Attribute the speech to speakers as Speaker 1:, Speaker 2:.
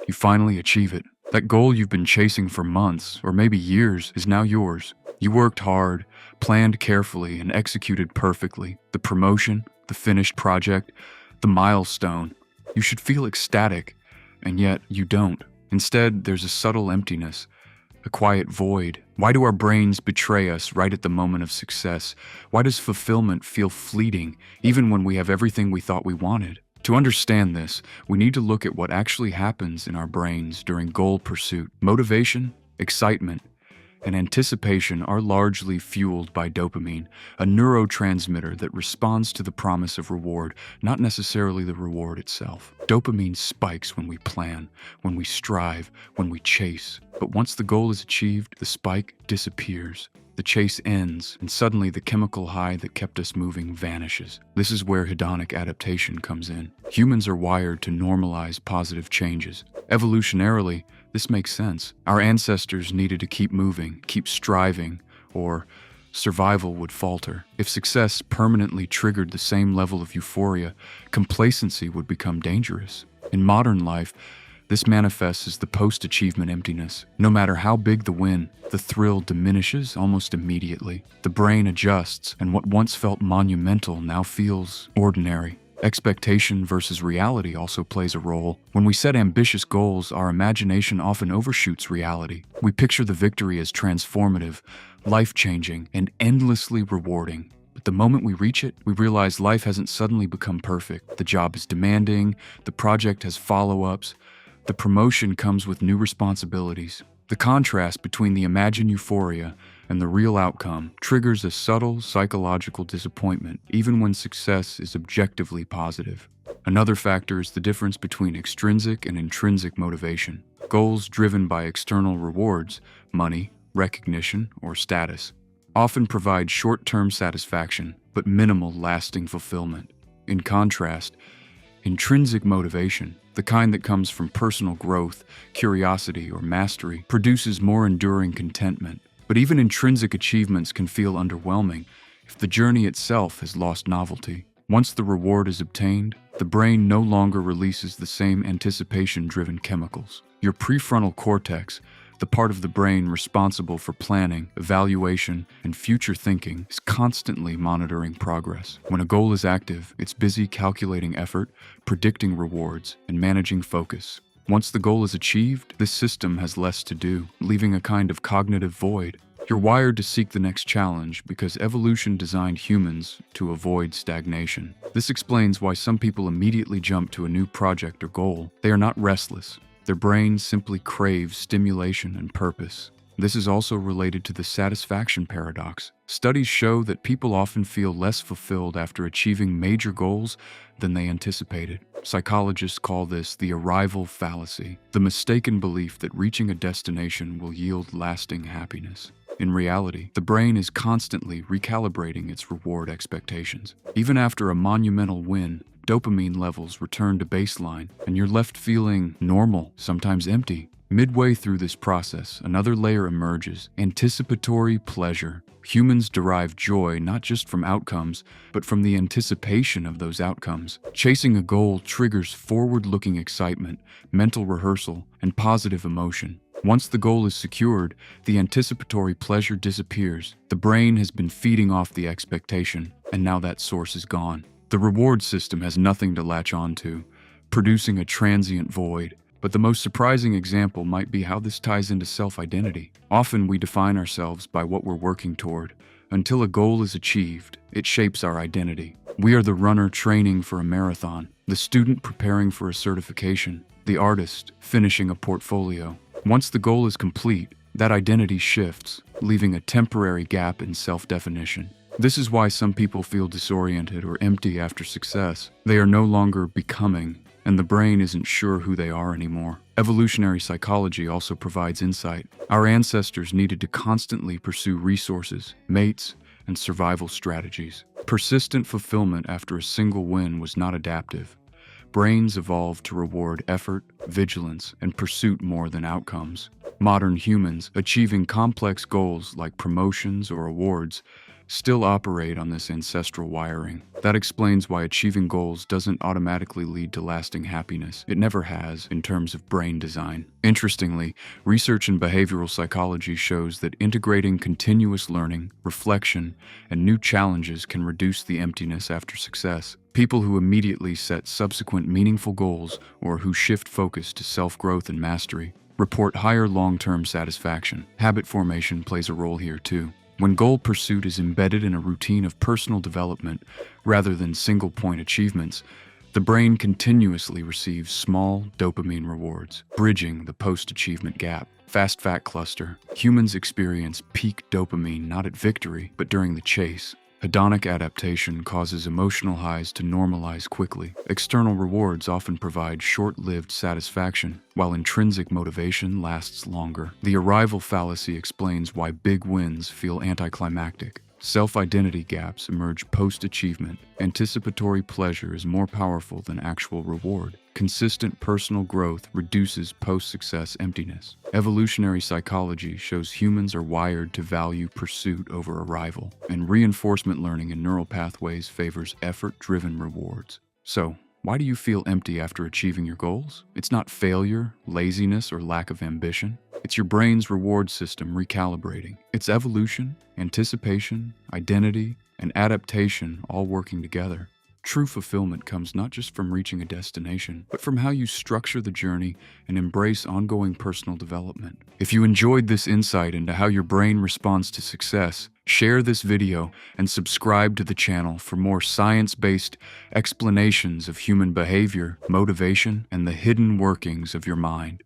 Speaker 1: You finally achieve it. That goal you've been chasing for months, or maybe years, is now yours. You worked hard, planned carefully, and executed perfectly. The promotion, the finished project, the milestone. You should feel ecstatic, and yet you don't. Instead, there's a subtle emptiness, a quiet void. Why do our brains betray us right at the moment of success? Why does fulfillment feel fleeting, even when we have everything we thought we wanted? To understand this, we need to look at what actually happens in our brains during goal pursuit. Motivation, excitement, and anticipation are largely fueled by dopamine, a neurotransmitter that responds to the promise of reward, not necessarily the reward itself. Dopamine spikes when we plan, when we strive, when we chase. But once the goal is achieved, the spike disappears. The chase ends, and suddenly the chemical high that kept us moving vanishes. This is where hedonic adaptation comes in. Humans are wired to normalize positive changes. Evolutionarily, this makes sense. Our ancestors needed to keep moving, keep striving, or survival would falter. If success permanently triggered the same level of euphoria, complacency would become dangerous. In modern life, this manifests as the post-achievement emptiness. No matter how big the win, the thrill diminishes almost immediately. The brain adjusts, and what once felt monumental now feels ordinary. Expectation versus reality also plays a role. When we set ambitious goals, our imagination often overshoots reality. We picture the victory as transformative, life-changing, and endlessly rewarding. But the moment we reach it, we realize life hasn't suddenly become perfect. The job is demanding, the project has follow-ups, the promotion comes with new responsibilities. The contrast between the imagined euphoria and the real outcome triggers a subtle psychological disappointment, even when success is objectively positive. Another factor is the difference between extrinsic and intrinsic motivation. Goals driven by external rewards, money, recognition, or status, often provide short-term satisfaction, but minimal lasting fulfillment. In contrast, intrinsic motivation, the kind that comes from personal growth, curiosity, or mastery, produces more enduring contentment. But even intrinsic achievements can feel underwhelming if the journey itself has lost novelty. Once the reward is obtained, the brain no longer releases the same anticipation-driven chemicals. Your prefrontal cortex, the part of the brain responsible for planning, evaluation, and future thinking, is constantly monitoring progress. When a goal is active, it's busy calculating effort, predicting rewards, and managing focus. Once the goal is achieved, this system has less to do, leaving a kind of cognitive void. You're wired to seek the next challenge because evolution designed humans to avoid stagnation. This explains why some people immediately jump to a new project or goal. They are not restless. Their brains simply crave stimulation and purpose. This is also related to the satisfaction paradox. Studies show that people often feel less fulfilled after achieving major goals than they anticipated. Psychologists call this the arrival fallacy, the mistaken belief that reaching a destination will yield lasting happiness. In reality, the brain is constantly recalibrating its reward expectations. Even after a monumental win, dopamine levels return to baseline, and you're left feeling normal, sometimes empty. Midway through this process, another layer emerges: anticipatory pleasure. Humans derive joy not just from outcomes, but from the anticipation of those outcomes. Chasing a goal triggers forward-looking excitement, mental rehearsal, and positive emotion. Once the goal is secured, the anticipatory pleasure disappears. The brain has been feeding off the expectation, and now that source is gone. The reward system has nothing to latch onto, producing a transient void. But the most surprising example might be how this ties into self-identity. Often we define ourselves by what we're working toward. Until a goal is achieved, it shapes our identity. We are the runner training for a marathon, the student preparing for a certification, the artist finishing a portfolio. Once the goal is complete, that identity shifts, leaving a temporary gap in self-definition. This is why some people feel disoriented or empty after success. They are no longer becoming, and the brain isn't sure who they are anymore. Evolutionary psychology also provides insight. Our ancestors needed to constantly pursue resources, mates, and survival strategies. Persistent fulfillment after a single win was not adaptive. Brains evolved to reward effort, vigilance, and pursuit more than outcomes. Modern humans, achieving complex goals like promotions or awards, still operate on this ancestral wiring. That explains why achieving goals doesn't automatically lead to lasting happiness. It never has in terms of brain design. Interestingly, research in behavioral psychology shows that integrating continuous learning, reflection, and new challenges can reduce the emptiness after success. People who immediately set subsequent meaningful goals or who shift focus to self-growth and mastery report higher long-term satisfaction. Habit formation plays a role here too. When goal pursuit is embedded in a routine of personal development rather than single-point achievements, the brain continuously receives small dopamine rewards, bridging the post-achievement gap. Fast fact cluster. Humans experience peak dopamine not at victory, but during the chase. Hedonic adaptation causes emotional highs to normalize quickly. External rewards often provide short-lived satisfaction, while intrinsic motivation lasts longer. The arrival fallacy explains why big wins feel anticlimactic. Self-identity gaps emerge post-achievement. Anticipatory pleasure is more powerful than actual reward. Consistent personal growth reduces post-success emptiness. Evolutionary psychology shows humans are wired to value pursuit over arrival, and reinforcement learning in neural pathways favors effort-driven rewards. So, why do you feel empty after achieving your goals? It's not failure, laziness, or lack of ambition. It's your brain's reward system recalibrating. It's evolution, anticipation, identity, and adaptation all working together. True fulfillment comes not just from reaching a destination, but from how you structure the journey and embrace ongoing personal development. If you enjoyed this insight into how your brain responds to success, share this video and subscribe to the channel for more science-based explanations of human behavior, motivation, and the hidden workings of your mind.